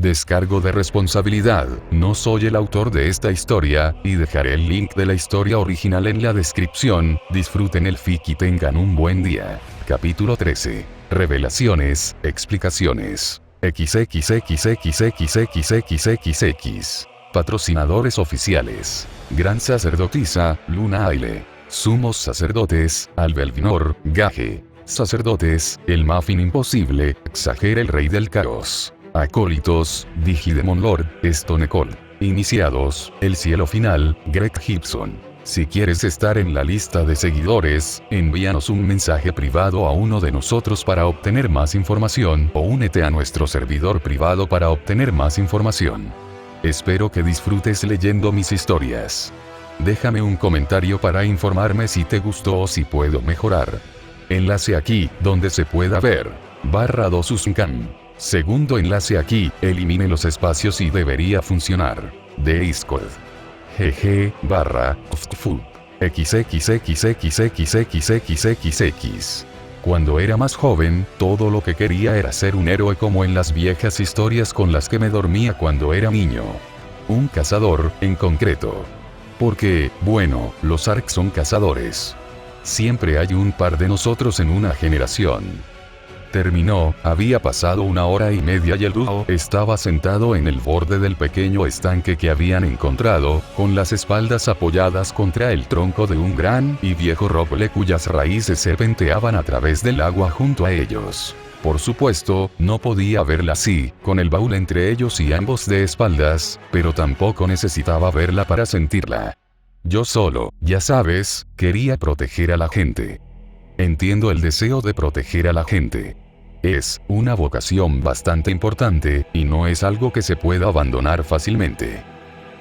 Descargo de responsabilidad, no soy el autor de esta historia, y dejaré el link de la historia original en la descripción. Disfruten el fic y tengan un buen día. Capítulo 13. Revelaciones, explicaciones. XXXXXXXXXX. Patrocinadores oficiales. Gran sacerdotisa, Luna Aile. Sumos sacerdotes, Albelvinor, Gaje. Sacerdotes, el Muffin Imposible, Exagera el Rey del Caos. Acólitos, Digidemon Lord, Stone Cold. Iniciados, El Cielo Final, Greg Gibson. Si quieres estar en la lista de seguidores, envíanos un mensaje privado a uno de nosotros para obtener más información, o únete a nuestro servidor privado para obtener más información. Espero que disfrutes leyendo mis historias. Déjame un comentario para informarme si te gustó o si puedo mejorar. Enlace aquí, donde se pueda ver. /2uscan. Segundo enlace aquí, elimine los espacios y debería funcionar. De Discord. GG, /fu. XXXXXXXXX. Cuando era más joven, todo lo que quería era ser un héroe como en las viejas historias con las que me dormía cuando era niño. Un cazador, en concreto. Porque, bueno, los ARK son cazadores. Siempre hay un par de nosotros en una generación. Terminó, había pasado 1 hora y media y el dúo estaba sentado en el borde del pequeño estanque que habían encontrado, con las espaldas apoyadas contra el tronco de un gran y viejo roble cuyas raíces serpenteaban a través del agua junto a ellos. Por supuesto, no podía verla así, con el baúl entre ellos y ambos de espaldas, pero tampoco necesitaba verla para sentirla. Yo solo, ya sabes, quería proteger a la gente. Entiendo el deseo de proteger a la gente. Es una vocación bastante importante, y no es algo que se pueda abandonar fácilmente.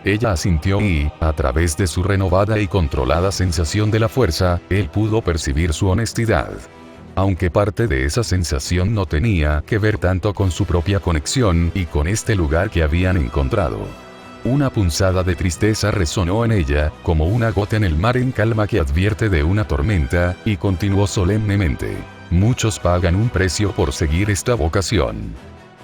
Ella asintió y, a través de su renovada y controlada sensación de la fuerza, él pudo percibir su honestidad. Aunque parte de esa sensación no tenía que ver tanto con su propia conexión y con este lugar que habían encontrado. Una punzada de tristeza resonó en ella, como una gota en el mar en calma que advierte de una tormenta, y continuó solemnemente. Muchos pagan un precio por seguir esta vocación.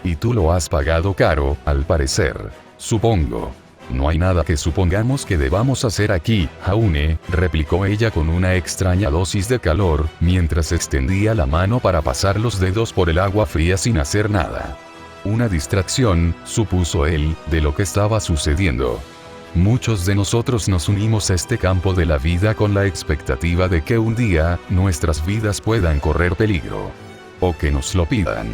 Y tú lo has pagado caro, al parecer. Supongo. No hay nada que supongamos que debamos hacer aquí, Jaune, replicó ella con una extraña dosis de calor, mientras extendía la mano para pasar los dedos por el agua fría sin hacer nada. Una distracción, supuso él, de lo que estaba sucediendo. Muchos de nosotros nos unimos a este campo de la vida con la expectativa de que un día, nuestras vidas puedan correr peligro. O que nos lo pidan.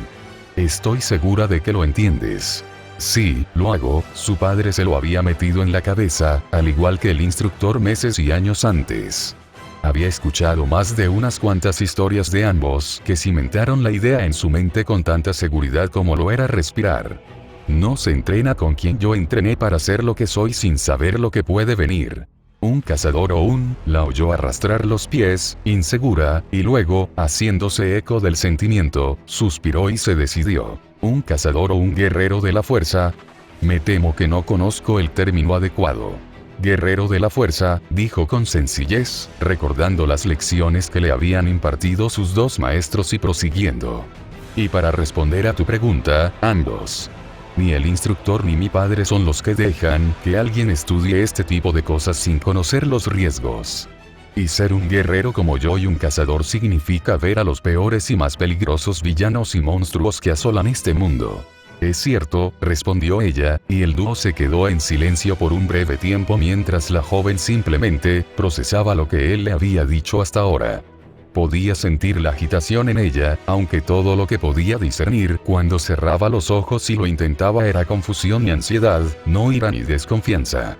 Estoy segura de que lo entiendes. Sí, lo hago, su padre se lo había metido en la cabeza, al igual que el instructor meses y años antes. Había escuchado más de unas cuantas historias de ambos que cimentaron la idea en su mente con tanta seguridad como lo era respirar. No se entrena con quien yo entrené para ser lo que soy sin saber lo que puede venir. Un cazador la oyó arrastrar los pies, insegura, y luego, haciéndose eco del sentimiento, suspiró y se decidió. ¿Un cazador o un guerrero de la fuerza? Me temo que no conozco el término adecuado. Guerrero de la fuerza, dijo con sencillez, recordando las lecciones que le habían impartido sus dos maestros y prosiguiendo. Y para responder a tu pregunta, ambos. Ni el instructor ni mi padre son los que dejan que alguien estudie este tipo de cosas sin conocer los riesgos. Y ser un guerrero como yo y un cazador significa ver a los peores y más peligrosos villanos y monstruos que asolan este mundo. Es cierto, respondió ella, y el dúo se quedó en silencio por un breve tiempo mientras la joven simplemente procesaba lo que él le había dicho hasta ahora. Podía sentir la agitación en ella, aunque todo lo que podía discernir cuando cerraba los ojos y lo intentaba era confusión y ansiedad, no ira ni desconfianza.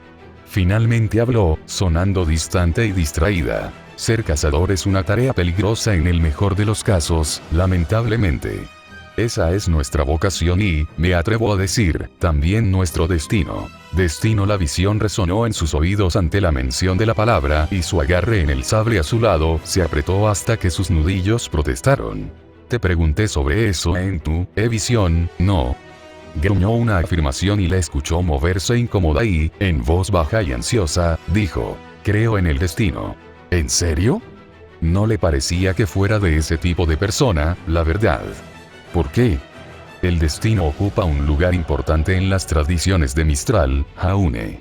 Finalmente habló, sonando distante y distraída. Ser cazador es una tarea peligrosa en el mejor de los casos, lamentablemente. Esa es nuestra vocación y, me atrevo a decir, también nuestro destino. Destino. La visión resonó en sus oídos ante la mención de la palabra y su agarre en el sable a su lado se apretó hasta que sus nudillos protestaron. Te pregunté sobre eso en tu visión, ¿no? Gruñó una afirmación y la escuchó moverse incómoda y, en voz baja y ansiosa, dijo, creo en el destino. ¿En serio? No le parecía que fuera de ese tipo de persona, la verdad. ¿Por qué? El destino ocupa un lugar importante en las tradiciones de Mistral, Jaune.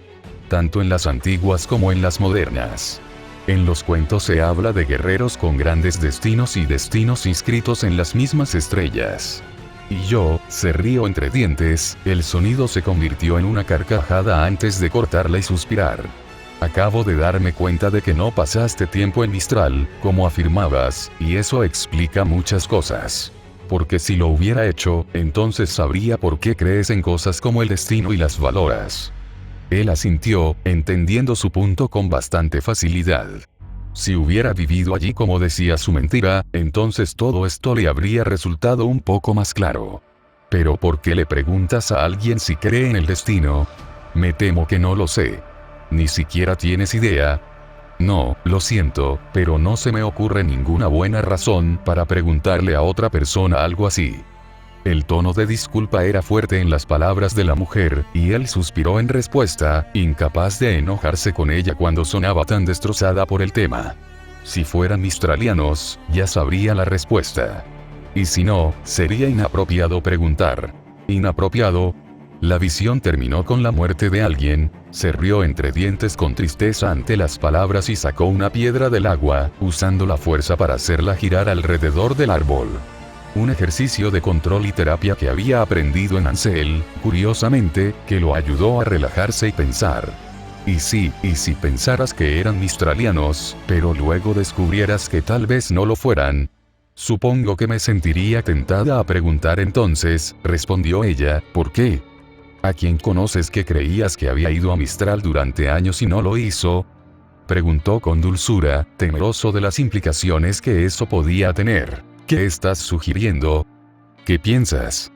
Tanto en las antiguas como en las modernas. En los cuentos se habla de guerreros con grandes destinos y destinos inscritos en las mismas estrellas. Y yo, se río entre dientes, el sonido se convirtió en una carcajada antes de cortarla y suspirar. Acabo de darme cuenta de que no pasaste tiempo en Mistral, como afirmabas, y eso explica muchas cosas. Porque si lo hubiera hecho, entonces sabría por qué crees en cosas como el destino y las valoras. Él asintió, entendiendo su punto con bastante facilidad. Si hubiera vivido allí como decía su mentira, entonces todo esto le habría resultado un poco más claro. Pero ¿por qué le preguntas a alguien si cree en el destino? Me temo que no lo sé. ¿Ni siquiera tienes idea? No, lo siento, pero no se me ocurre ninguna buena razón para preguntarle a otra persona algo así. El tono de disculpa era fuerte en las palabras de la mujer, y él suspiró en respuesta, incapaz de enojarse con ella cuando sonaba tan destrozada por el tema. Si fueran mistralianos, ya sabría la respuesta. Y si no, sería inapropiado preguntar. ¿Inapropiado? La visión terminó con la muerte de alguien, se rió entre dientes con tristeza ante las palabras y sacó una piedra del agua, usando la fuerza para hacerla girar alrededor del árbol. Un ejercicio de control y terapia que había aprendido en Ansel, curiosamente, que lo ayudó a relajarse y pensar. Y si pensaras que eran mistralianos, pero luego descubrieras que tal vez no lo fueran. Supongo que me sentiría tentada a preguntar entonces, respondió ella, ¿por qué? ¿A quién conoces que creías que había ido a Mistral durante años y no lo hizo? Preguntó con dulzura, temeroso de las implicaciones que eso podía tener. ¿Qué estás sugiriendo? ¿Qué piensas?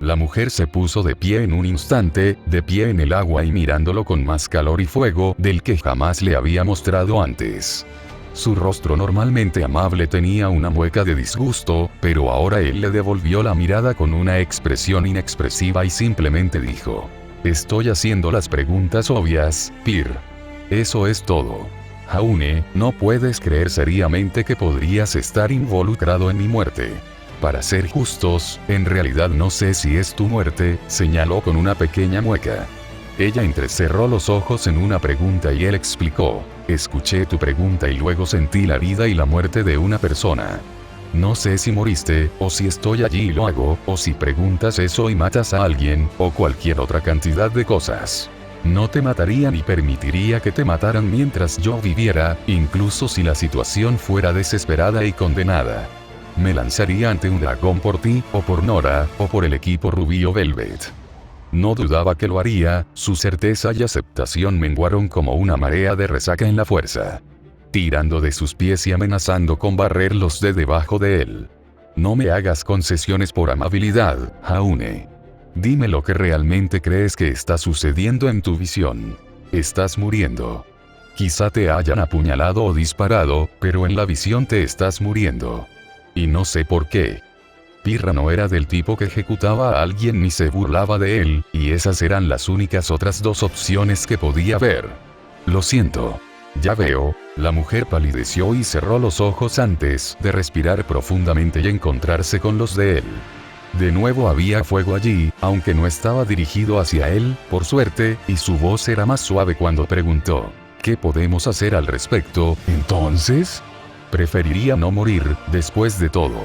La mujer se puso de pie en un instante, de pie en el agua y mirándolo con más calor y fuego del que jamás le había mostrado antes. Su rostro normalmente amable tenía una mueca de disgusto, pero ahora él le devolvió la mirada con una expresión inexpresiva y simplemente dijo: «Estoy haciendo las preguntas obvias, Pir. Eso es todo. Jaune, no puedes creer seriamente que podrías estar involucrado en mi muerte. Para ser justos, en realidad no sé si es tu muerte», señaló con una pequeña mueca. Ella entrecerró los ojos en una pregunta y él explicó: «Escuché tu pregunta y luego sentí la vida y la muerte de una persona. No sé si moriste, o si estoy allí y lo hago, o si preguntas eso y matas a alguien, o cualquier otra cantidad de cosas. No te mataría ni permitiría que te mataran mientras yo viviera, incluso si la situación fuera desesperada y condenada. Me lanzaría ante un dragón por ti, o por Nora, o por el equipo Rubio Velvet». No dudaba que lo haría, su certeza y aceptación menguaron como una marea de resaca en la fuerza. Tirando de sus pies y amenazando con barrerlos de debajo de él. «No me hagas concesiones por amabilidad, Jaune. Dime lo que realmente crees que está sucediendo en tu visión. Estás muriendo. Quizá te hayan apuñalado o disparado, pero en la visión te estás muriendo. Y no sé por qué». Pirra no era del tipo que ejecutaba a alguien ni se burlaba de él, y esas eran las únicas otras dos opciones que podía ver. «Lo siento. Ya veo». La mujer palideció y cerró los ojos antes de respirar profundamente y encontrarse con los de él. De nuevo había fuego allí, aunque no estaba dirigido hacia él, por suerte, y su voz era más suave cuando preguntó: «¿Qué podemos hacer al respecto, entonces?» «Preferiría no morir, después de todo.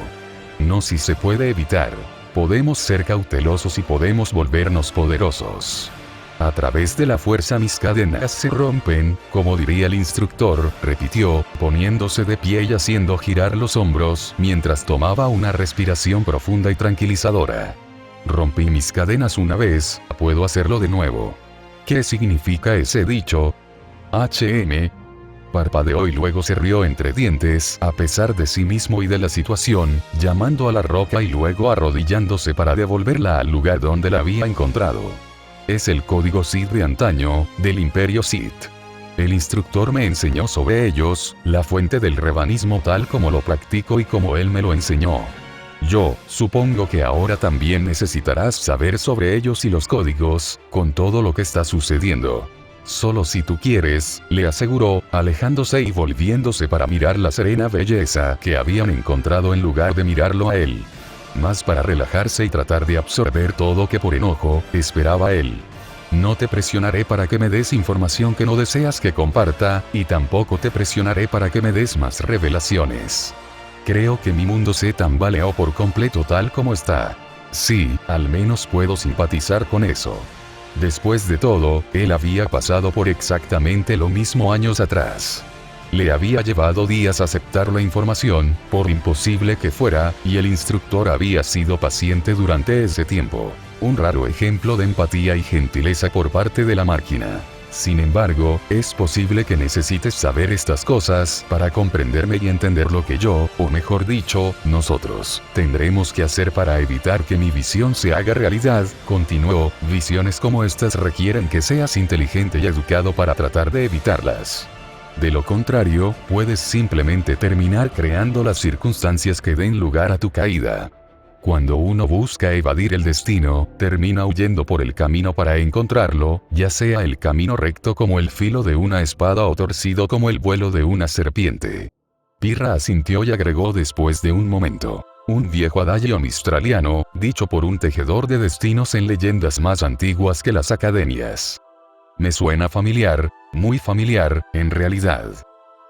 No si se puede evitar. Podemos ser cautelosos y podemos volvernos poderosos. A través de la fuerza mis cadenas se rompen, como diría el instructor», repitió, poniéndose de pie y haciendo girar los hombros mientras tomaba una respiración profunda y tranquilizadora. «Rompí mis cadenas una vez, puedo hacerlo de nuevo». «¿Qué significa ese dicho?» Parpadeó y luego se rió entre dientes, a pesar de sí mismo y de la situación, llamando a la roca y luego arrodillándose para devolverla al lugar donde la había encontrado. «Es el código Sith de antaño, del Imperio Sith. El instructor me enseñó sobre ellos, la fuente del revanismo tal como lo practico y como él me lo enseñó. Yo, supongo que ahora también necesitarás saber sobre ellos y los códigos, con todo lo que está sucediendo. Solo si tú quieres», le aseguró, alejándose y volviéndose para mirar la serena belleza que habían encontrado en lugar de mirarlo a él. más para relajarse y tratar de absorber todo que por enojo, esperaba él. No te presionaré para que me des información que no deseas que comparta, y tampoco te presionaré para que me des más revelaciones. Creo que mi mundo se tambaleó por completo tal como está. Sí, al menos puedo simpatizar con eso. Después de todo, él había pasado por exactamente lo mismo años atrás. Le había llevado días aceptar la información, por imposible que fuera, y el instructor había sido paciente durante ese tiempo. Un raro ejemplo de empatía y gentileza por parte de la máquina. Sin embargo, es posible que necesites saber estas cosas para comprenderme y entender lo que yo, o mejor dicho, nosotros, tendremos que hacer para evitar que mi visión se haga realidad, continuó. Visiones como estas requieren que seas inteligente y educado para tratar de evitarlas. De lo contrario, puedes simplemente terminar creando las circunstancias que den lugar a tu caída. Cuando uno busca evadir el destino, termina huyendo por el camino para encontrarlo, ya sea el camino recto como el filo de una espada o torcido como el vuelo de una serpiente. Pirra asintió y agregó después de un momento. Un viejo adagio mistraliano, dicho por un tejedor de destinos en leyendas más antiguas que las academias. Me suena familiar, muy familiar, en realidad.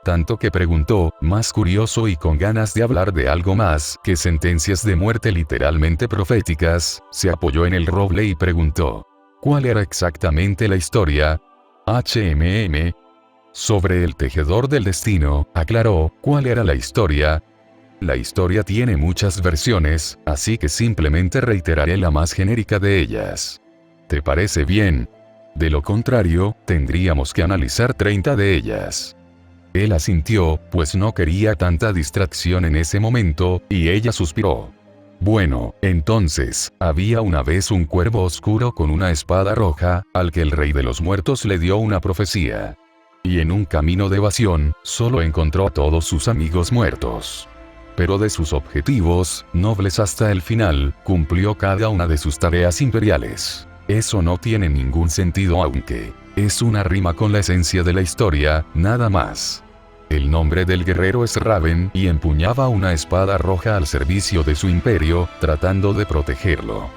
Tanto que preguntó, más curioso y con ganas de hablar de algo más que sentencias de muerte literalmente proféticas, se apoyó en el roble y preguntó. ¿Cuál era exactamente la historia? Sobre el tejedor del destino, aclaró, ¿cuál era la historia? La historia tiene muchas versiones, así que simplemente reiteraré la más genérica de ellas. ¿Te parece bien? De lo contrario, tendríamos que analizar 30 de ellas. Él asintió, pues no quería tanta distracción en ese momento, y ella suspiró. Bueno, entonces, había una vez un cuervo oscuro con una espada roja, al que el rey de los muertos le dio una profecía. Y en un camino de evasión, solo encontró a todos sus amigos muertos. Pero de sus objetivos, nobles hasta el final, cumplió cada una de sus tareas imperiales. Eso no tiene ningún sentido aunque es una rima con la esencia de la historia, nada más. El nombre del guerrero es Raven y empuñaba una espada roja al servicio de su imperio, tratando de protegerlo.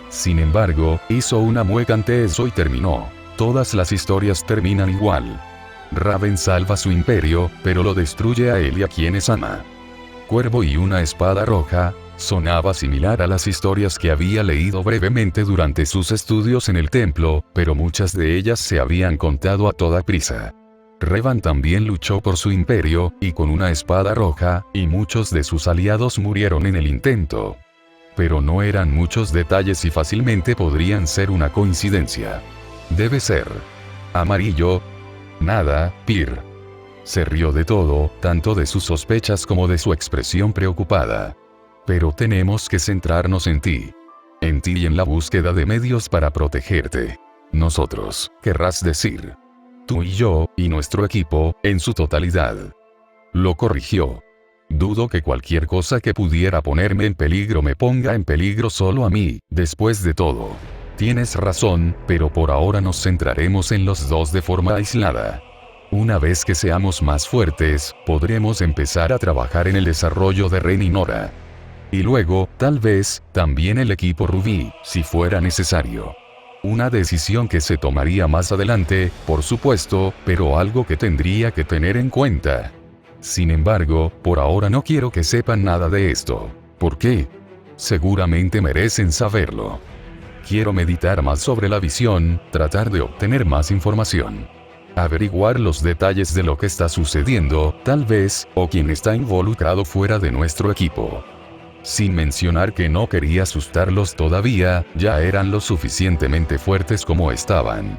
Sin embargo, hizo una mueca ante eso y terminó. Todas las historias terminan igual. Raven salva su imperio, pero lo destruye a él y a quienes ama. Cuervo y una espada roja, sonaba similar a las historias que había leído brevemente durante sus estudios en el templo, pero muchas de ellas se habían contado a toda prisa. Revan también luchó por su imperio, y con una espada roja, y muchos de sus aliados murieron en el intento. Pero no eran muchos detalles y fácilmente podrían ser una coincidencia. Debe ser. Amarillo. Nada, Pir. Se rió de todo, tanto de sus sospechas como de su expresión preocupada. Pero tenemos que centrarnos en ti. En ti y en la búsqueda de medios para protegerte. Nosotros, querrás decir. Tú y yo, y nuestro equipo, en su totalidad. Lo corrigió. Dudo que cualquier cosa que pudiera ponerme en peligro me ponga en peligro solo a mí, después de todo. Tienes razón, pero por ahora nos centraremos en los dos de forma aislada. Una vez que seamos más fuertes, podremos empezar a trabajar en el desarrollo de Ren y Nora. Y luego, tal vez, también el equipo Rubí, si fuera necesario. Una decisión que se tomaría más adelante, por supuesto, pero algo que tendría que tener en cuenta. Sin embargo, por ahora no quiero que sepan nada de esto. ¿Por qué? Seguramente merecen saberlo. Quiero meditar más sobre la visión, tratar de obtener más información. Averiguar los detalles de lo que está sucediendo, tal vez, o quién está involucrado fuera de nuestro equipo. Sin mencionar que no quería asustarlos todavía, ya eran lo suficientemente fuertes como estaban.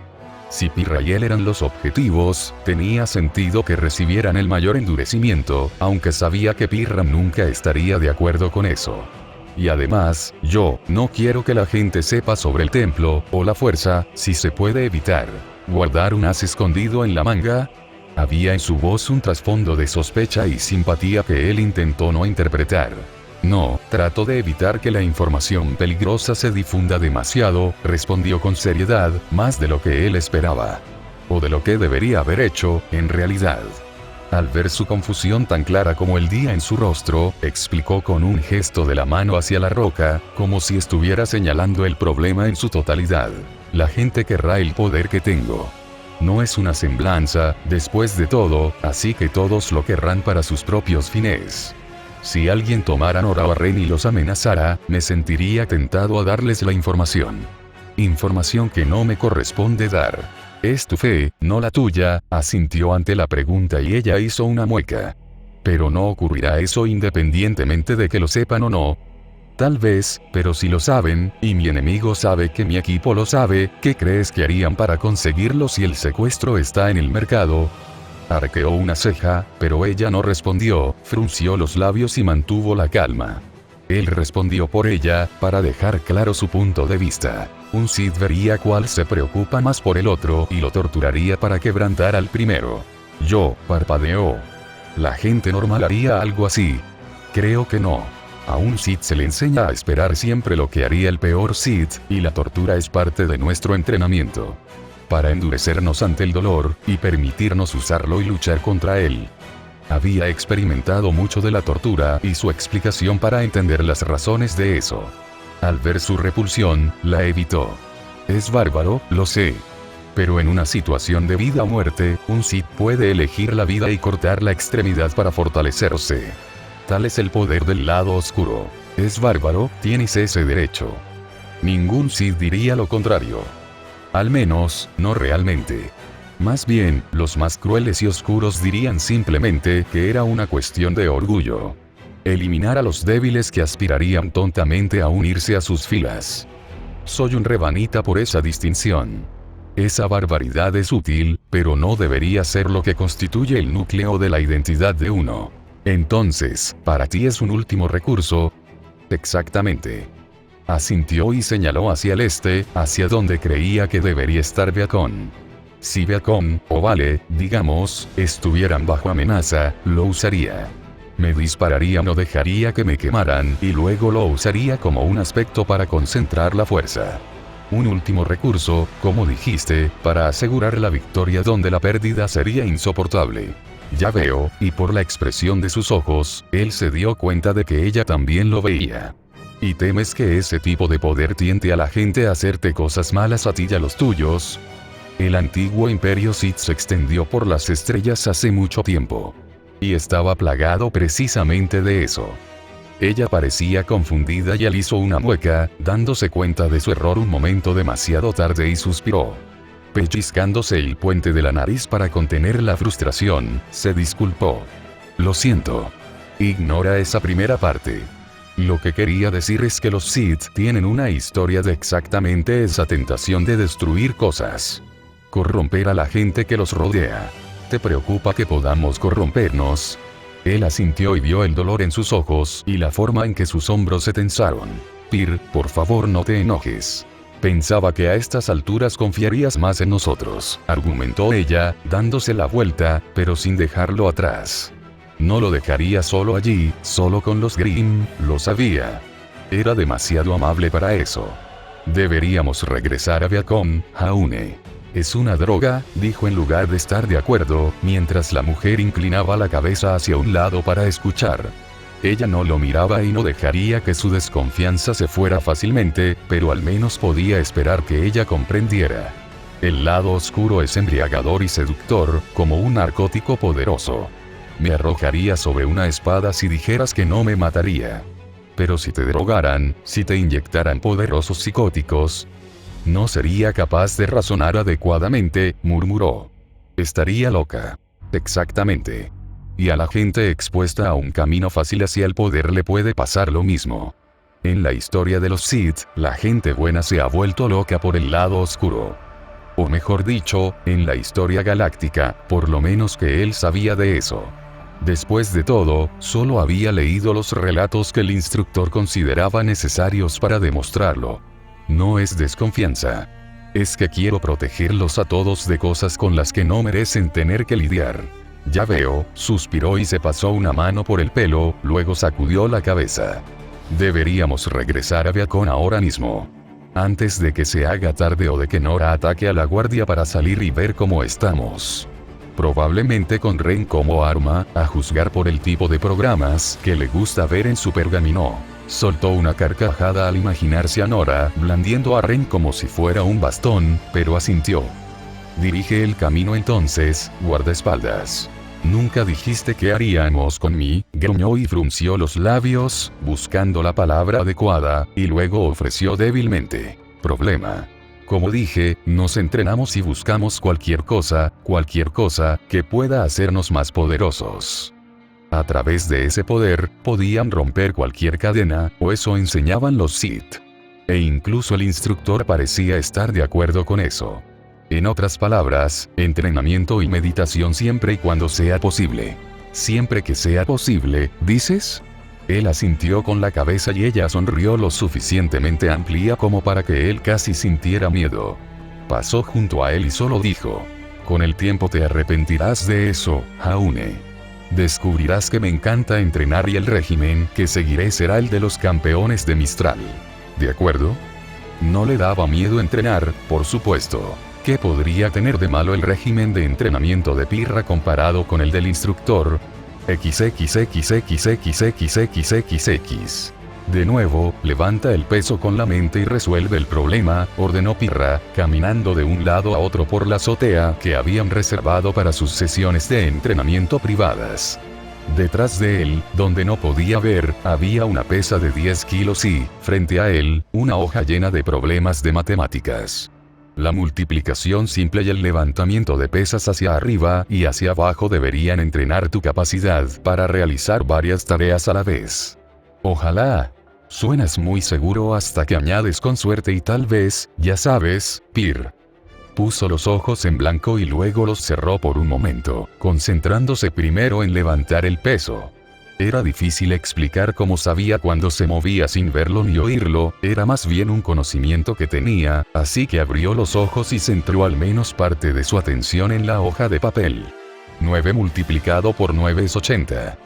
Si Pirra y él eran los objetivos, tenía sentido que recibieran el mayor endurecimiento, aunque sabía que Pirra nunca estaría de acuerdo con eso. Y además, yo no quiero que la gente sepa sobre el templo, o la fuerza, si se puede evitar. ¿Guardar un as escondido en la manga? Había en su voz un trasfondo de sospecha y simpatía que él intentó no interpretar. No, trato de evitar que la información peligrosa se difunda demasiado, respondió con seriedad, más de lo que él esperaba. O de lo que debería haber hecho, en realidad. Al ver su confusión tan clara como el día en su rostro, explicó con un gesto de la mano hacia la roca, como si estuviera señalando el problema en su totalidad. La gente querrá el poder que tengo. No es una semblanza, después de todo, así que todos lo querrán para sus propios fines. Si alguien tomara Nora Barren y los amenazara, me sentiría tentado a darles la información. Información que no me corresponde dar. Es tu fe, no la tuya, asintió ante la pregunta y ella hizo una mueca. Pero no ocurrirá eso independientemente de que lo sepan o no. Tal vez, pero si lo saben, y mi enemigo sabe que mi equipo lo sabe, ¿qué crees que harían para conseguirlo si el secuestro está en el mercado? Arqueó una ceja, pero ella no respondió, frunció los labios y mantuvo la calma. Él respondió por ella, para dejar claro su punto de vista. Un Sith vería cuál se preocupa más por el otro y lo torturaría para quebrantar al primero. Yo, parpadeó. ¿La gente normal haría algo así? Creo que no. A un Sith se le enseña a esperar siempre lo que haría el peor Sith, y la tortura es parte de nuestro entrenamiento. Para endurecernos ante el dolor, y permitirnos usarlo y luchar contra él. Había experimentado mucho de la tortura y su explicación para entender las razones de eso. Al ver su repulsión, la evitó. Es bárbaro, lo sé. Pero en una situación de vida o muerte, un Sith puede elegir la vida y cortar la extremidad para fortalecerse. Tal es el poder del lado oscuro. Es bárbaro, tienes ese derecho. Ningún Sith diría lo contrario. Al menos, no realmente. Más bien, los más crueles y oscuros dirían simplemente que era una cuestión de orgullo. Eliminar a los débiles que aspirarían tontamente a unirse a sus filas. Soy un revanita por esa distinción. Esa barbaridad es útil, pero no debería ser lo que constituye el núcleo de la identidad de uno. Entonces, ¿para ti es un último recurso? Exactamente. Asintió y señaló hacia el este, hacia donde creía que debería estar Beacon. Si Beacon, o Vale, digamos, estuvieran bajo amenaza, lo usaría. Me dispararía o dejaría que me quemaran y luego lo usaría como un aspecto para concentrar la fuerza. Un último recurso, como dijiste, para asegurar la victoria donde la pérdida sería insoportable. Ya veo, y por la expresión de sus ojos, él se dio cuenta de que ella también lo veía. ¿Y temes que ese tipo de poder tiente a la gente a hacerte cosas malas a ti y a los tuyos? El antiguo imperio Sith se extendió por las estrellas hace mucho tiempo. Y estaba plagado precisamente de eso. Ella parecía confundida y él hizo una mueca, dándose cuenta de su error un momento demasiado tarde y suspiró. Pellizcándose el puente de la nariz para contener la frustración, se disculpó. Lo siento. Ignora esa primera parte. Lo que quería decir es que los Sith tienen una historia de exactamente esa tentación de destruir cosas. Corromper a la gente que los rodea. ¿Te preocupa que podamos corrompernos? Él asintió y vio el dolor en sus ojos y la forma en que sus hombros se tensaron. Pyr, por favor no te enojes. Pensaba que a estas alturas confiarías más en nosotros, argumentó ella, dándose la vuelta, pero sin dejarlo atrás. No lo dejaría solo allí, solo con los Grimm, lo sabía. Era demasiado amable para eso. Deberíamos regresar a Beacon, Jaune. Es una droga, dijo en lugar de estar de acuerdo, mientras la mujer inclinaba la cabeza hacia un lado para escuchar. Ella no lo miraba y no dejaría que su desconfianza se fuera fácilmente, pero al menos podía esperar que ella comprendiera. El lado oscuro es embriagador y seductor, como un narcótico poderoso. Me arrojaría sobre una espada si dijeras que no me mataría. Pero si te drogaran, si te inyectaran poderosos psicóticos, no sería capaz de razonar adecuadamente, murmuró. Estaría loca. Exactamente. Y a la gente expuesta a un camino fácil hacia el poder le puede pasar lo mismo. En la historia de los Sith, la gente buena se ha vuelto loca por el lado oscuro. O mejor dicho, en la historia galáctica, por lo menos que él sabía de eso. Después de todo, solo había leído los relatos que el instructor consideraba necesarios para demostrarlo. No es desconfianza. Es que quiero protegerlos a todos de cosas con las que no merecen tener que lidiar. Ya veo, suspiró y se pasó una mano por el pelo, luego sacudió la cabeza. Deberíamos regresar a Beacon ahora mismo. Antes de que se haga tarde o de que Nora ataque a la guardia para salir y ver cómo estamos. Probablemente con Ren como arma, a juzgar por el tipo de programas que le gusta ver en su pergamino. Soltó una carcajada al imaginarse a Nora blandiendo a Ren como si fuera un bastón, pero asintió. Dirige el camino entonces, guardaespaldas. Nunca dijiste qué haríamos con mí, gruñó y frunció los labios, buscando la palabra adecuada, y luego ofreció débilmente. Problema. Como dije, nos entrenamos y buscamos cualquier cosa que pueda hacernos más poderosos. A través de ese poder, podían romper cualquier cadena, o eso enseñaban los Sith. E incluso el instructor parecía estar de acuerdo con eso. En otras palabras, entrenamiento y meditación siempre y cuando sea posible. Siempre que sea posible, ¿dices? Él asintió con la cabeza y ella sonrió lo suficientemente amplia como para que él casi sintiera miedo. Pasó junto a él y solo dijo: con el tiempo te arrepentirás de eso, Jaune. Descubrirás que me encanta entrenar y el régimen que seguiré será el de los campeones de Mistral. ¿De acuerdo? No le daba miedo entrenar, por supuesto. ¿Qué podría tener de malo el régimen de entrenamiento de Pirra comparado con el del instructor? XXXXXXXXX. De nuevo, levanta el peso con la mente y resuelve el problema, ordenó Pirra, caminando de un lado a otro por la azotea que habían reservado para sus sesiones de entrenamiento privadas. Detrás de él, donde no podía ver, había una pesa de 10 kilos y, frente a él, una hoja llena de problemas de matemáticas. La multiplicación simple y el levantamiento de pesas hacia arriba y hacia abajo deberían entrenar tu capacidad para realizar varias tareas a la vez. Ojalá. Suenas muy seguro hasta que añades con suerte y tal vez, ya sabes, Pir. Puso los ojos en blanco y luego los cerró por un momento, concentrándose primero en levantar el peso. Era difícil explicar cómo sabía cuando se movía sin verlo ni oírlo, era más bien un conocimiento que tenía, así que abrió los ojos y centró al menos parte de su atención en la hoja de papel. 9 multiplicado por 9 es 80.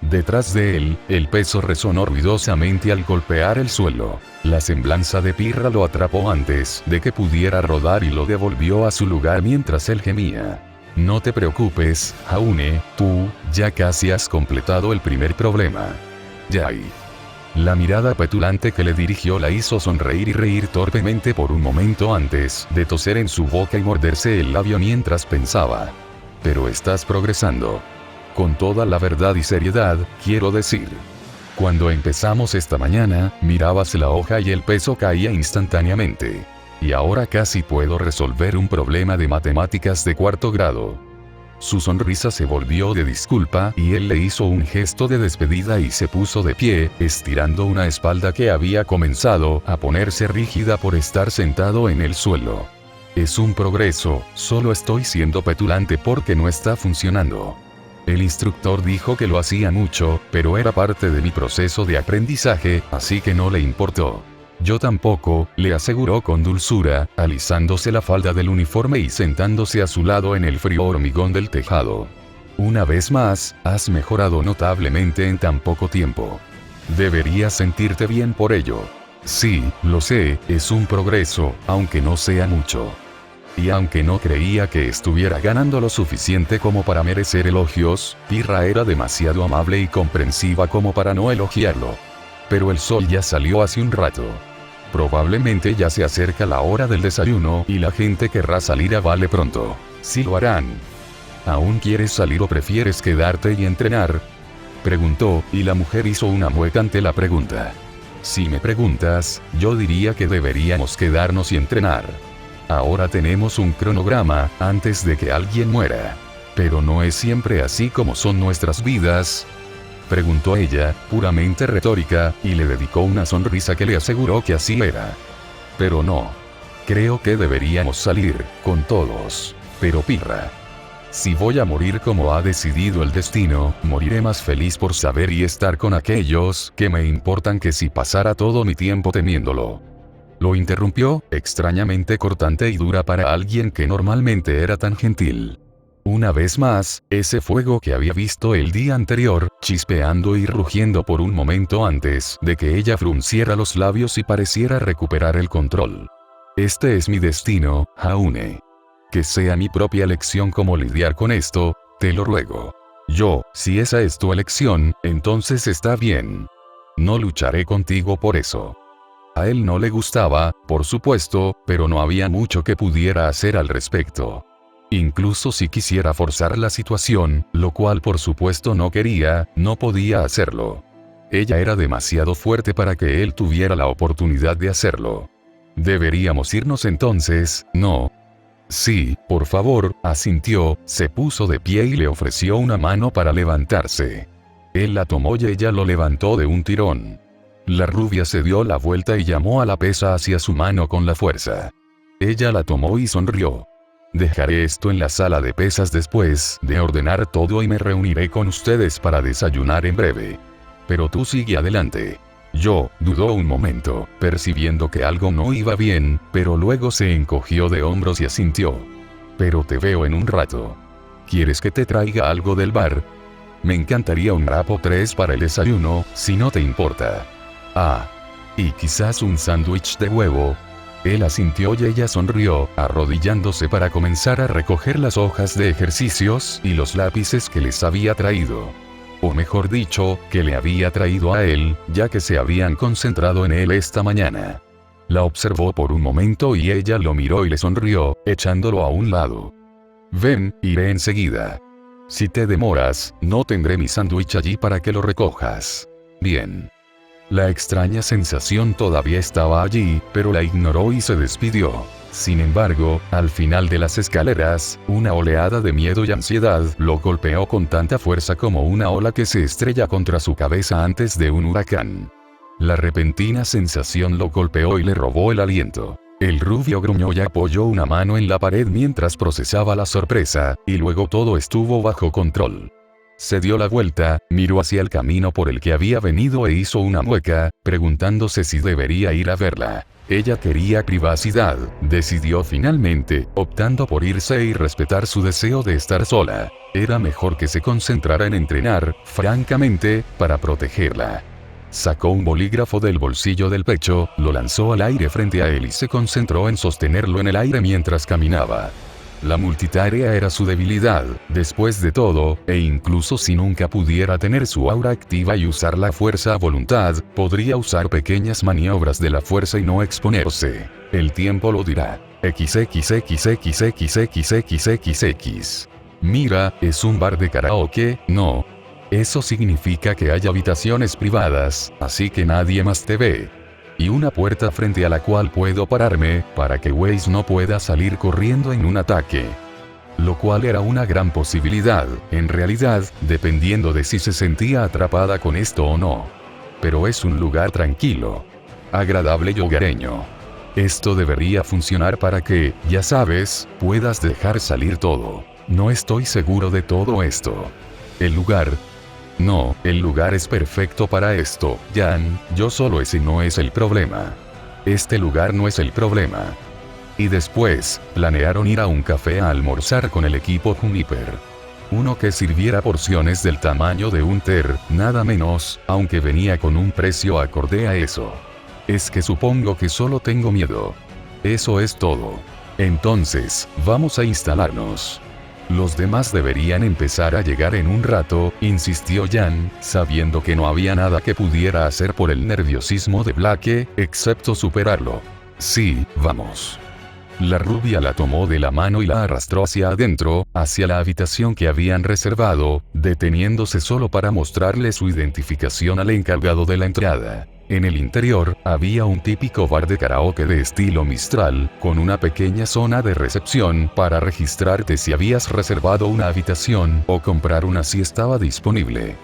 Detrás de él, el peso resonó ruidosamente al golpear el suelo. La semblanza de Pirra lo atrapó antes de que pudiera rodar y lo devolvió a su lugar mientras él gemía. No te preocupes, Jaune, tú, ya casi has completado el primer problema. Yay. La mirada petulante que le dirigió la hizo sonreír y reír torpemente por un momento antes de toser en su boca y morderse el labio mientras pensaba. Pero estás progresando. Con toda la verdad y seriedad, quiero decir. Cuando empezamos esta mañana, mirabas la hoja y el peso caía instantáneamente. Y ahora casi puedo resolver un problema de matemáticas de cuarto grado. Su sonrisa se volvió de disculpa y él le hizo un gesto de despedida y se puso de pie, estirando una espalda que había comenzado a ponerse rígida por estar sentado en el suelo. Es un progreso, solo estoy siendo petulante porque no está funcionando. El instructor dijo que lo hacía mucho, pero era parte de mi proceso de aprendizaje, así que no le importó. Yo tampoco, le aseguró con dulzura, alisándose la falda del uniforme y sentándose a su lado en el frío hormigón del tejado. Una vez más, has mejorado notablemente en tan poco tiempo. Deberías sentirte bien por ello. Sí, lo sé, es un progreso, aunque no sea mucho. Y aunque no creía que estuviera ganando lo suficiente como para merecer elogios, Pirra era demasiado amable y comprensiva como para no elogiarlo. Pero el sol ya salió hace un rato. Probablemente ya se acerca la hora del desayuno y la gente querrá salir a Vale pronto. Sí lo harán. ¿Aún quieres salir o prefieres quedarte y entrenar? Preguntó, y la mujer hizo una mueca ante la pregunta. Si me preguntas, yo diría que deberíamos quedarnos y entrenar. Ahora tenemos un cronograma, antes de que alguien muera. Pero no es siempre así como son nuestras vidas. Preguntó ella, puramente retórica, y le dedicó una sonrisa que le aseguró que así era. Pero no. Creo que deberíamos salir, con todos. Pero Pirra. Si voy a morir como ha decidido el destino, moriré más feliz por saber y estar con aquellos que me importan que si pasara todo mi tiempo temiéndolo. Lo interrumpió, extrañamente cortante y dura para alguien que normalmente era tan gentil. Una vez más, ese fuego que había visto el día anterior, chispeando y rugiendo por un momento antes de que ella frunciera los labios y pareciera recuperar el control. Este es mi destino, Jaune. que sea mi propia elección cómo lidiar con esto, te lo ruego. Si esa es tu elección, entonces está bien. No lucharé contigo por eso. A él no le gustaba, por supuesto, pero no había mucho que pudiera hacer al respecto. Incluso si quisiera forzar la situación, lo cual por supuesto no quería, no podía hacerlo. Ella era demasiado fuerte para que él tuviera la oportunidad de hacerlo. ¿Deberíamos irnos entonces, no? Sí, por favor, asintió, se puso de pie y le ofreció una mano para levantarse. Él la tomó y ella lo levantó de un tirón. La rubia se dio la vuelta y llamó a la pesa hacia su mano con la fuerza. Ella la tomó y sonrió. Dejaré esto en la sala de pesas después de ordenar todo y me reuniré con ustedes para desayunar en breve. Pero tú sigue adelante. Dudó un momento, percibiendo que algo no iba bien, pero luego se encogió de hombros y asintió. Pero te veo en un rato. ¿Quieres que te traiga algo del bar? Me encantaría un wrap o 3 para el desayuno, si no te importa. Y quizás un sándwich de huevo. Él asintió y ella sonrió, arrodillándose para comenzar a recoger las hojas de ejercicios y los lápices que les había traído. O mejor dicho, que le había traído a él, ya que se habían concentrado en él esta mañana. La observó por un momento y ella lo miró y le sonrió, echándolo a un lado. Ven, iré enseguida. Si te demoras, no tendré mi sándwich allí para que lo recojas. Bien. La extraña sensación todavía estaba allí, pero la ignoró y se despidió. Sin embargo, al final de las escaleras, una oleada de miedo y ansiedad lo golpeó con tanta fuerza como una ola que se estrella contra su cabeza antes de un huracán. La repentina sensación lo golpeó y le robó el aliento. El rubio gruñó y apoyó una mano en la pared mientras procesaba la sorpresa, y luego todo estuvo bajo control. Se dio la vuelta, miró hacia el camino por el que había venido e hizo una mueca, preguntándose si debería ir a verla. Ella quería privacidad, decidió finalmente, optando por irse y respetar su deseo de estar sola. Era mejor que se concentrara en entrenar, francamente, para protegerla. Sacó un bolígrafo del bolsillo del pecho, lo lanzó al aire frente a él y se concentró en sostenerlo en el aire mientras caminaba. La multitarea era su debilidad, después de todo, e incluso si nunca pudiera tener su aura activa y usar la fuerza a voluntad, podría usar pequeñas maniobras de la fuerza y no exponerse. El tiempo lo dirá. XXXXXXXXXX. Mira, es un bar de karaoke, ¿no? Eso significa que hay habitaciones privadas, así que nadie más te ve. Y una puerta frente a la cual puedo pararme, para que Waze no pueda salir corriendo en un ataque. Lo cual era una gran posibilidad, en realidad, dependiendo de si se sentía atrapada con esto o no. Pero es un lugar tranquilo, agradable y hogareño. Esto debería funcionar para que, ya sabes, puedas dejar salir todo. No estoy seguro de todo esto. El lugar es perfecto para esto, Jan, ese no es el problema. Este lugar no es el problema. Y después, planearon ir a un café a almorzar con el equipo Juniper. Uno que sirviera porciones del tamaño de un ter, nada menos, aunque venía con un precio acorde a eso. Es que supongo que solo tengo miedo. Eso es todo. Entonces, vamos a instalarnos. Los demás deberían empezar a llegar en un rato, insistió Jan, sabiendo que no había nada que pudiera hacer por el nerviosismo de Blake, excepto superarlo. Sí, vamos. La rubia la tomó de la mano y la arrastró hacia adentro, hacia la habitación que habían reservado, deteniéndose solo para mostrarle su identificación al encargado de la entrada. En el interior, había un típico bar de karaoke de estilo Mistral, con una pequeña zona de recepción para registrarte si habías reservado una habitación o comprar una si estaba disponible.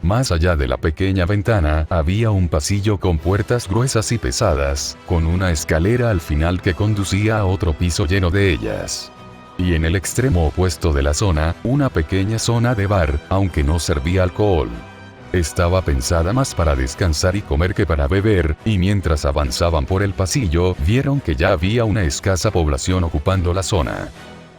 Más allá de la pequeña ventana, había un pasillo con puertas gruesas y pesadas, con una escalera al final que conducía a otro piso lleno de ellas. Y en el extremo opuesto de la zona, una pequeña zona de bar, aunque no servía alcohol. Estaba pensada más para descansar y comer que para beber, y mientras avanzaban por el pasillo, vieron que ya había una escasa población ocupando la zona.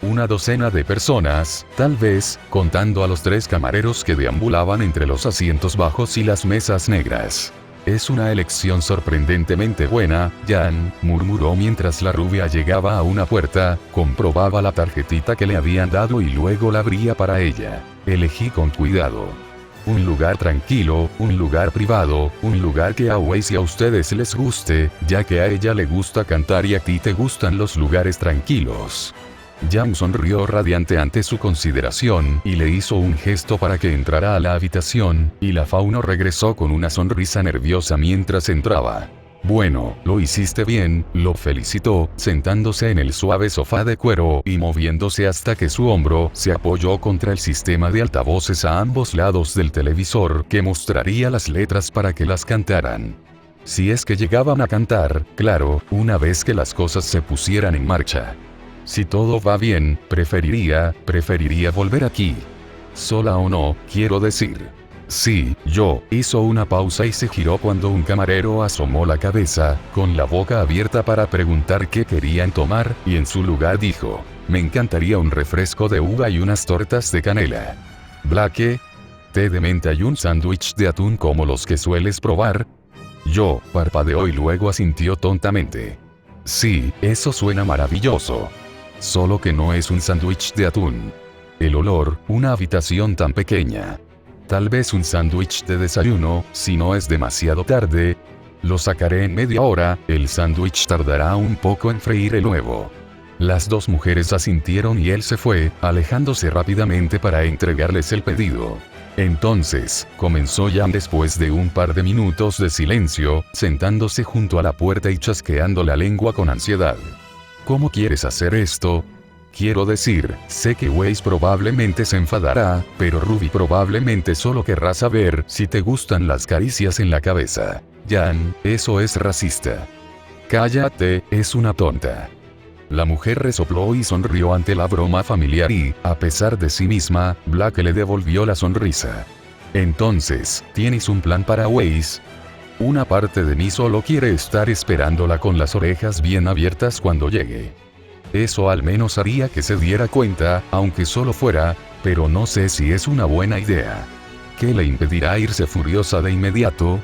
Una docena de personas, tal vez, contando a los 3 camareros que deambulaban entre los asientos bajos y las mesas negras. Es una elección sorprendentemente buena, Jan, murmuró mientras la rubia llegaba a una puerta, comprobaba la tarjetita que le habían dado y luego la abría para ella. Elegí con cuidado. Un lugar tranquilo, un lugar privado, un lugar que a Weiss y a ustedes les guste, ya que a ella le gusta cantar y a ti te gustan los lugares tranquilos. Jan sonrió radiante ante su consideración y le hizo un gesto para que entrara a la habitación, y la fauno regresó con una sonrisa nerviosa mientras entraba. Bueno, lo hiciste bien, lo felicitó, sentándose en el suave sofá de cuero y moviéndose hasta que su hombro se apoyó contra el sistema de altavoces a ambos lados del televisor que mostraría las letras para que las cantaran. Si es que llegaban a cantar, claro, una vez que las cosas se pusieran en marcha. Si todo va bien, preferiría volver aquí. Sola o no, quiero decir. Sí, yo, hizo una pausa y se giró cuando un camarero asomó la cabeza, con la boca abierta para preguntar qué querían tomar, y en su lugar dijo, me encantaría un refresco de uva y unas tortas de canela. ¿Blake? ¿Té de menta y un sándwich de atún como los que sueles probar? Yo, parpadeó y luego asintió tontamente. Sí, eso suena maravilloso. Solo que no es un sándwich de atún. El olor, una habitación tan pequeña. Tal vez un sándwich de desayuno, si no es demasiado tarde. Lo sacaré en media hora, el sándwich tardará un poco en freír el huevo. Las dos mujeres asintieron y él se fue, alejándose rápidamente para entregarles el pedido. Entonces, comenzó Jan después de un par de minutos de silencio, sentándose junto a la puerta y chasqueando la lengua con ansiedad. ¿Cómo quieres hacer esto? Quiero decir, sé que Weiss probablemente se enfadará, pero Ruby probablemente solo querrá saber si te gustan las caricias en la cabeza. Jan, eso es racista. Cállate, es una tonta. La mujer resopló y sonrió ante la broma familiar y, a pesar de sí misma, Blake le devolvió la sonrisa. Entonces, ¿tienes un plan para Weiss? Una parte de mí solo quiere estar esperándola con las orejas bien abiertas cuando llegue. Eso al menos haría que se diera cuenta, aunque solo fuera, pero no sé si es una buena idea. ¿Qué le impedirá irse furiosa de inmediato?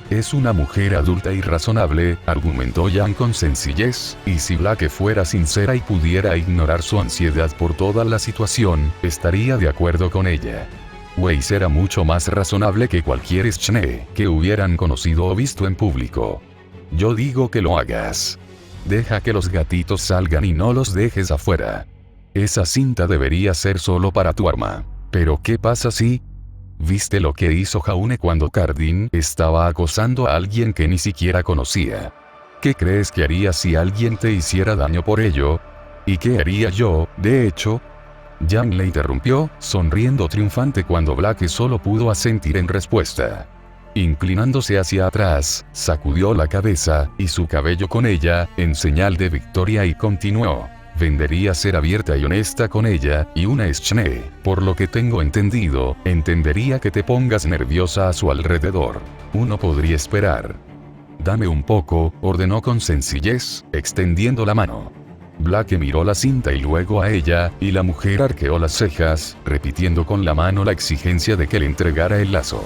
Es una mujer adulta y razonable, argumentó Jan con sencillez, y si Blake fuera sincera y pudiera ignorar su ansiedad por toda la situación, estaría de acuerdo con ella. Weiss era mucho más razonable que cualquier Schnee que hubieran conocido o visto en público. Yo digo que lo hagas. Deja que los gatitos salgan y no los dejes afuera. Esa cinta debería ser solo para tu arma. Pero ¿qué pasa si? ¿Viste lo que hizo Jaune cuando Cardin estaba acosando a alguien que ni siquiera conocía? ¿Qué crees que haría si alguien te hiciera daño por ello? ¿Y qué haría yo, de hecho? Jan le interrumpió, sonriendo triunfante cuando Blake solo pudo asentir en respuesta. Inclinándose hacia atrás, sacudió la cabeza, y su cabello con ella, en señal de victoria y continuó. Vendería ser abierta y honesta con ella, y una Schnee, por lo que tengo entendido, entendería que te pongas nerviosa a su alrededor. Uno podría esperar. Dame un poco, ordenó con sencillez, extendiendo la mano. Blake miró la cinta y luego a ella, y la mujer arqueó las cejas, repitiendo con la mano la exigencia de que le entregara el lazo.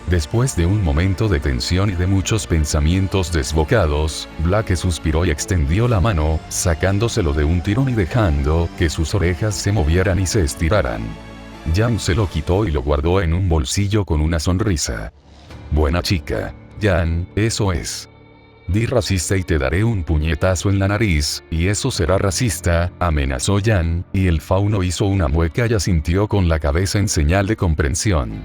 Después de un momento de tensión y de muchos pensamientos desbocados, Blake suspiró y extendió la mano, sacándoselo de un tirón y dejando que sus orejas se movieran y se estiraran. Jan se lo quitó y lo guardó en un bolsillo con una sonrisa. Buena chica, Jan, eso es. Di racista y te daré un puñetazo en la nariz, y eso será racista, amenazó Jan, y el fauno hizo una mueca y asintió con la cabeza en señal de comprensión.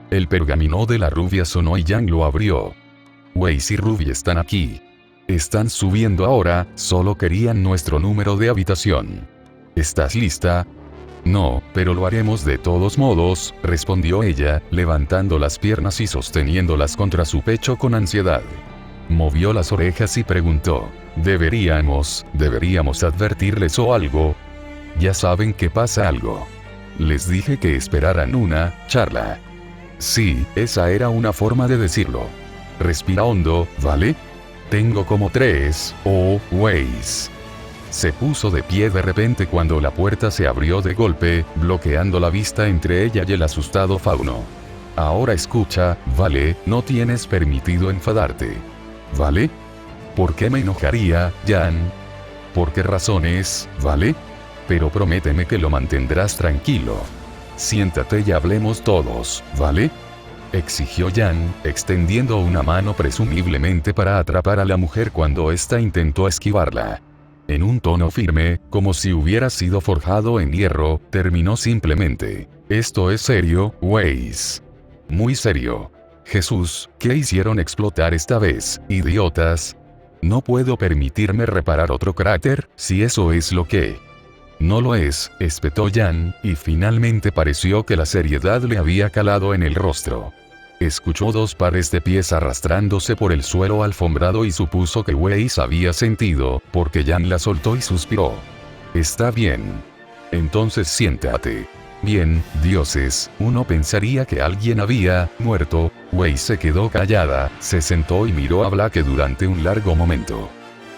El pergamino de la rubia sonó y Jan lo abrió. Weiss y Ruby están aquí. Están subiendo ahora, solo querían nuestro número de habitación. ¿Estás lista? No, pero lo haremos de todos modos, respondió ella, levantando las piernas y sosteniéndolas contra su pecho con ansiedad. Movió las orejas y preguntó, ¿Deberíamos advertirles o algo? Ya saben que pasa algo. Les dije que esperaran una charla. Sí, esa era una forma de decirlo. Respira hondo, ¿vale? Tengo como 3, Weiss. Se puso de pie de repente cuando la puerta se abrió de golpe, bloqueando la vista entre ella y el asustado fauno. Ahora escucha, ¿vale? No tienes permitido enfadarte. ¿Vale? ¿Por qué me enojaría, Jan? ¿Por qué razones, vale? Pero prométeme que lo mantendrás tranquilo. Siéntate y hablemos todos, ¿vale? Exigió Jan, extendiendo una mano presumiblemente para atrapar a la mujer cuando ésta intentó esquivarla. En un tono firme, como si hubiera sido forjado en hierro, terminó simplemente. Esto es serio, Weiss. Muy serio. Jesús, ¿qué hicieron explotar esta vez, idiotas? No puedo permitirme reparar otro cráter, si eso es lo que... No lo es, espetó Jan, y finalmente pareció que la seriedad le había calado en el rostro. Escuchó 2 pares de pies arrastrándose por el suelo alfombrado y supuso que Weiss había sentido, porque Jan la soltó y suspiró. Está bien. Entonces siéntate. Bien, dioses, uno pensaría que alguien había muerto. Weiss se quedó callada, se sentó y miró a Blake durante un largo momento.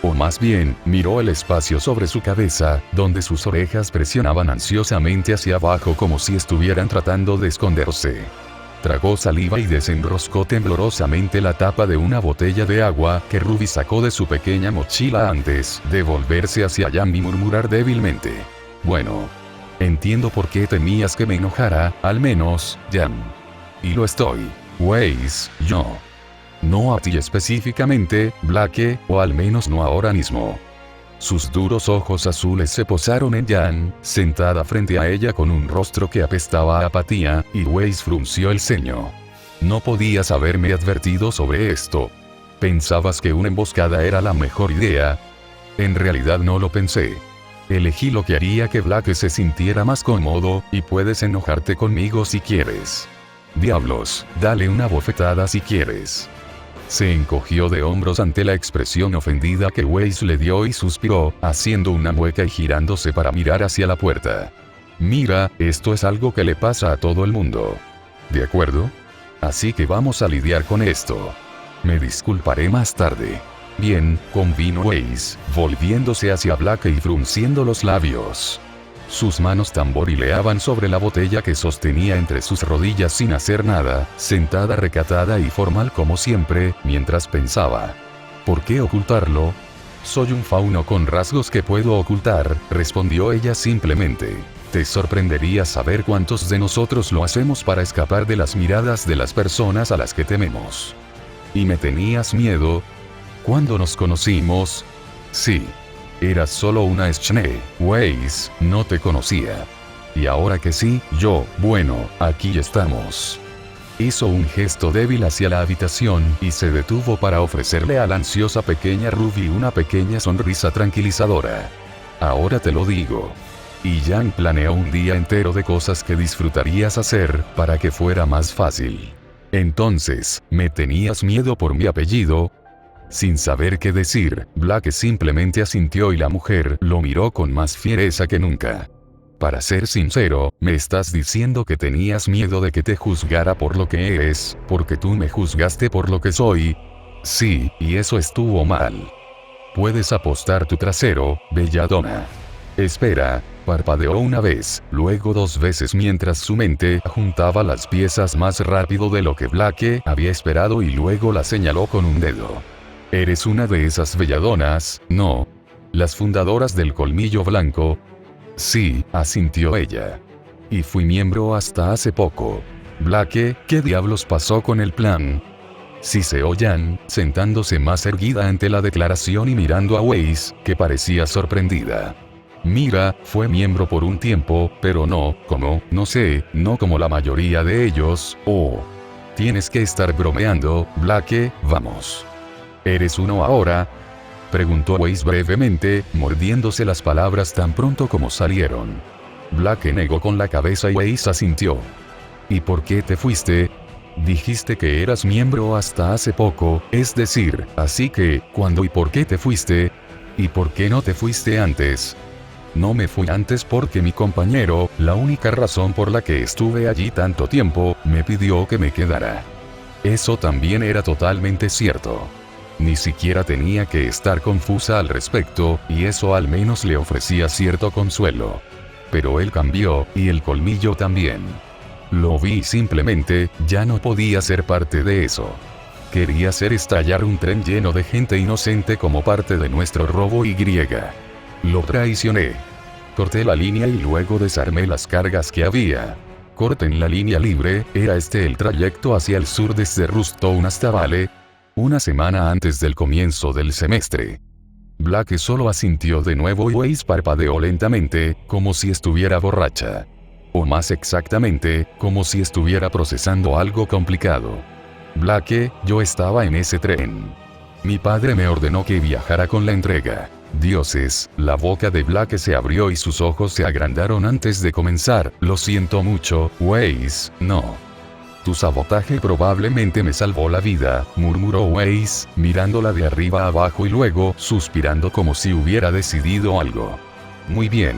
O más bien, miró el espacio sobre su cabeza, donde sus orejas presionaban ansiosamente hacia abajo como si estuvieran tratando de esconderse. Tragó saliva y desenroscó temblorosamente la tapa de una botella de agua que Ruby sacó de su pequeña mochila antes de volverse hacia Jan y murmurar débilmente. Bueno. Entiendo por qué temías que me enojara, al menos, Jan. Y lo estoy. Weiss, yo. No a ti específicamente, Blake, o al menos no ahora mismo. Sus duros ojos azules se posaron en Jan, sentada frente a ella con un rostro que apestaba a apatía, y Weiss frunció el ceño. No podías haberme advertido sobre esto. ¿Pensabas que una emboscada era la mejor idea? En realidad no lo pensé. Elegí lo que haría que Blake se sintiera más cómodo, y puedes enojarte conmigo si quieres. Diablos, dale una bofetada si quieres. Se encogió de hombros ante la expresión ofendida que Weiss le dio y suspiró, haciendo una mueca y girándose para mirar hacia la puerta. Mira, esto es algo que le pasa a todo el mundo. ¿De acuerdo? Así que vamos a lidiar con esto. Me disculparé más tarde. Bien, convino Weiss, volviéndose hacia Blake y frunciendo los labios. Sus manos tamborileaban sobre la botella que sostenía entre sus rodillas sin hacer nada, sentada recatada y formal como siempre, mientras pensaba. ¿Por qué ocultarlo? Soy un fauno con rasgos que puedo ocultar, respondió ella simplemente. Te sorprendería saber cuántos de nosotros lo hacemos para escapar de las miradas de las personas a las que tememos. ¿Y me tenías miedo? ¿Cuándo nos conocimos? Sí. Eras solo una schne, Weiss, no te conocía. Y ahora que sí, bueno, aquí estamos. Hizo un gesto débil hacia la habitación y se detuvo para ofrecerle a la ansiosa pequeña Ruby una pequeña sonrisa tranquilizadora. Ahora te lo digo. Y Jan planeó un día entero de cosas que disfrutarías hacer, para que fuera más fácil. Entonces, ¿me tenías miedo por mi apellido? Sin saber qué decir, Blake simplemente asintió y la mujer lo miró con más fiereza que nunca. Para ser sincero, me estás diciendo que tenías miedo de que te juzgara por lo que eres, porque tú me juzgaste por lo que soy. Sí, y eso estuvo mal. Puedes apostar tu trasero, belladona. Espera, parpadeó una vez, luego 2 veces mientras su mente juntaba las piezas más rápido de lo que Blake había esperado y luego la señaló con un dedo. Eres una de esas belladonas, ¿no? Las fundadoras del Colmillo Blanco. Sí, asintió ella. Y fui miembro hasta hace poco. Blake, ¿qué diablos pasó con el plan? Siseó Jan, sentándose más erguida ante la declaración y mirando a Weiss, que parecía sorprendida. Mira, fue miembro por un tiempo, pero no como la mayoría de ellos, Tienes que estar bromeando, Blake, vamos. ¿Eres uno ahora? Preguntó Weiss brevemente, mordiéndose las palabras tan pronto como salieron. Blake negó con la cabeza y Weiss asintió. ¿Y por qué te fuiste? Dijiste que eras miembro hasta hace poco, es decir, así que, ¿cuándo y por qué te fuiste? ¿Y por qué no te fuiste antes? No me fui antes porque mi compañero, la única razón por la que estuve allí tanto tiempo, me pidió que me quedara. Eso también era totalmente cierto. Ni siquiera tenía que estar confusa al respecto, y eso al menos le ofrecía cierto consuelo. Pero él cambió, y el colmillo también. Lo vi y simplemente, ya no podía ser parte de eso. Quería hacer estallar un tren lleno de gente inocente como parte de nuestro robo y. Lo traicioné. Corté la línea y luego desarmé las cargas que había. Corte en la línea libre, era este el trayecto hacia el sur desde Ruston hasta Vale. Una semana antes del comienzo del semestre. Black solo asintió de nuevo y Weiss parpadeó lentamente, como si estuviera borracha. O más exactamente, como si estuviera procesando algo complicado. Blake, yo estaba en ese tren. Mi padre me ordenó que viajara con la entrega. Dioses, la boca de Blake se abrió y sus ojos se agrandaron antes de comenzar. Lo siento mucho, Weiss, no. Tu sabotaje probablemente me salvó la vida, murmuró Weiss, mirándola de arriba a abajo y luego suspirando como si hubiera decidido algo. Muy bien.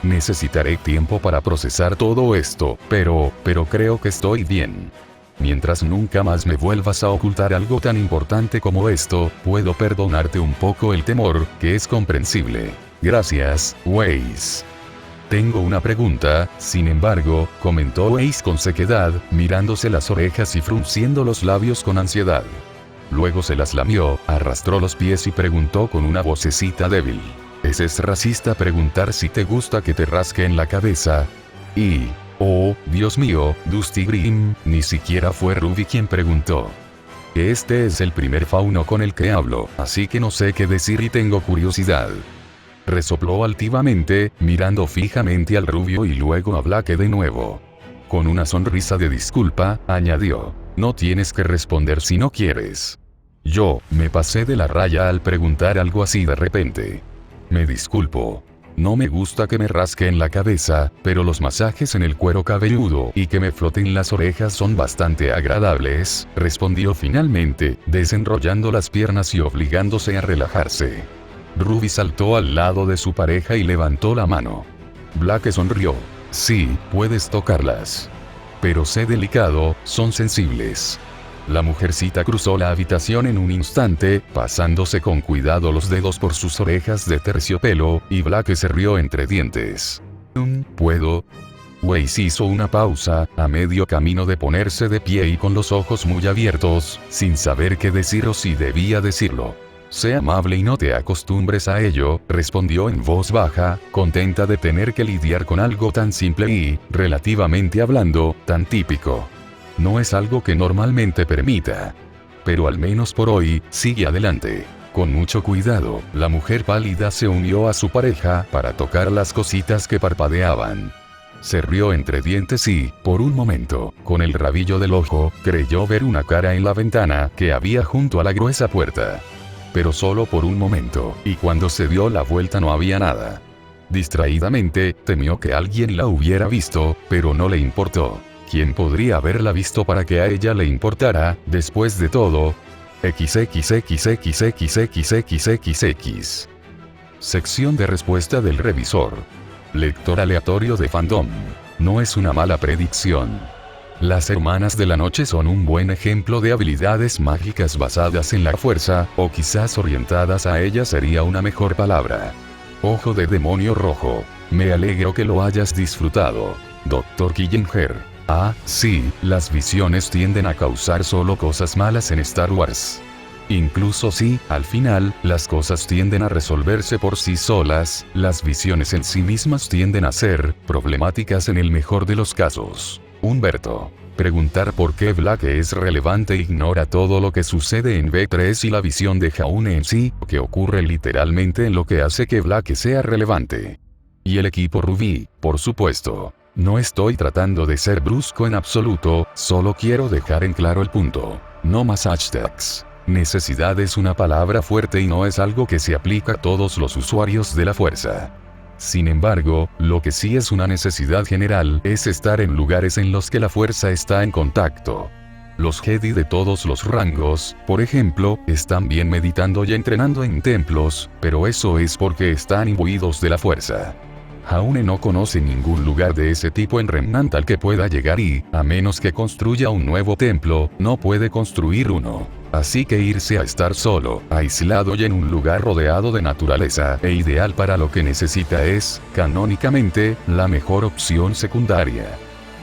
Necesitaré tiempo para procesar todo esto, pero creo que estoy bien. Mientras nunca más me vuelvas a ocultar algo tan importante como esto, puedo perdonarte un poco el temor, que es comprensible. Gracias, Weiss. Tengo una pregunta, sin embargo, comentó Weiss con sequedad, mirándose las orejas y frunciendo los labios con ansiedad. Luego se las lamió, arrastró los pies y preguntó con una vocecita débil. ¿Es racista preguntar si te gusta que te rasquen la cabeza? Y... oh, Dios mío, Dusty Grimm, ni siquiera fue Ruby quien preguntó. Este es el primer fauno con el que hablo, así que no sé qué decir y tengo curiosidad. Resopló altivamente, mirando fijamente al rubio y luego a Blake de nuevo. Con una sonrisa de disculpa, añadió, no tienes que responder si no quieres. Yo, me pasé de la raya al preguntar algo así de repente. Me disculpo. No me gusta que me rasquen la cabeza, pero los masajes en el cuero cabelludo y que me floten las orejas son bastante agradables, respondió finalmente, desenrollando las piernas y obligándose a relajarse. Ruby saltó al lado de su pareja y levantó la mano. Blake sonrió. Sí, puedes tocarlas. Pero sé delicado, son sensibles. La mujercita cruzó la habitación en un instante, pasándose con cuidado los dedos por sus orejas de terciopelo, y Blake se rió entre dientes. ¿Puedo? Weiss hizo una pausa, a medio camino de ponerse de pie y con los ojos muy abiertos, sin saber qué decir o si debía decirlo. Sé amable y no te acostumbres a ello, respondió en voz baja, contenta de tener que lidiar con algo tan simple y, relativamente hablando, tan típico. No es algo que normalmente permita. Pero al menos por hoy, sigue adelante. Con mucho cuidado, la mujer pálida se unió a su pareja para tocar las cositas que parpadeaban. Se rió entre dientes y, por un momento, con el rabillo del ojo, creyó ver una cara en la ventana que había junto a la gruesa puerta. Pero solo por un momento, y cuando se dio la vuelta no había nada. Distraídamente, temió que alguien la hubiera visto, pero no le importó. ¿Quién podría haberla visto para que a ella le importara, después de todo? XXXXXXXXX. Sección de respuesta del revisor. Lector aleatorio de fandom. No es una mala predicción. Las hermanas de la noche son un buen ejemplo de habilidades mágicas basadas en la fuerza, o quizás orientadas a ella sería una mejor palabra. Ojo de demonio rojo. Me alegro que lo hayas disfrutado. Dr. Killinger. Ah, sí, las visiones tienden a causar solo cosas malas en Star Wars. Incluso si, al final, las cosas tienden a resolverse por sí solas, las visiones en sí mismas tienden a ser problemáticas en el mejor de los casos. Humberto. Preguntar por qué Blake es relevante ignora todo lo que sucede en B3 y la visión de Jaune en sí, que ocurre literalmente en lo que hace que Blake sea relevante. Y el equipo Ruby, por supuesto. No estoy tratando de ser brusco en absoluto, solo quiero dejar en claro el punto. No más hashtags. Necesidad es una palabra fuerte y no es algo que se aplica a todos los usuarios de la fuerza. Sin embargo, lo que sí es una necesidad general es estar en lugares en los que la fuerza está en contacto. Los Jedi de todos los rangos, por ejemplo, están bien meditando y entrenando en templos, pero eso es porque están imbuidos de la fuerza. Jaune no conoce ningún lugar de ese tipo en Remnant al que pueda llegar y, a menos que construya un nuevo templo, no puede construir uno. Así que irse a estar solo, aislado y en un lugar rodeado de naturaleza e ideal para lo que necesita es, canónicamente, la mejor opción secundaria.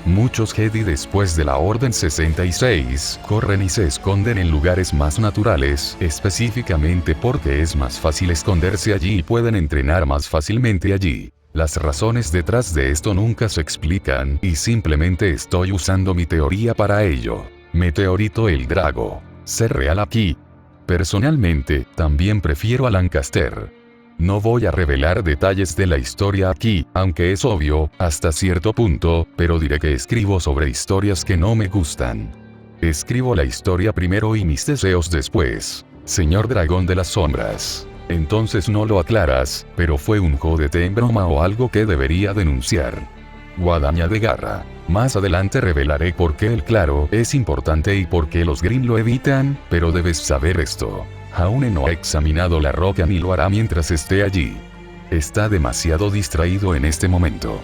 Muchos Jedi después de la Orden 66 corren y se esconden en lugares más naturales, específicamente porque es más fácil esconderse allí y pueden entrenar más fácilmente allí. Las razones detrás de esto nunca se explican, y simplemente estoy usando mi teoría para ello. Meteorito el Drago. Ser real aquí. Personalmente, también prefiero a Lancaster. No voy a revelar detalles de la historia aquí, aunque es obvio, hasta cierto punto, pero diré que escribo sobre historias que no me gustan. Escribo la historia primero y mis deseos después. Señor Dragón de las Sombras. Entonces no lo aclaras, pero fue un jódete en broma o algo que debería denunciar. Guadaña de Garra. Más adelante revelaré por qué el claro es importante y por qué los Green lo evitan, pero debes saber esto. Jaune no ha examinado la roca ni lo hará mientras esté allí. Está demasiado distraído en este momento.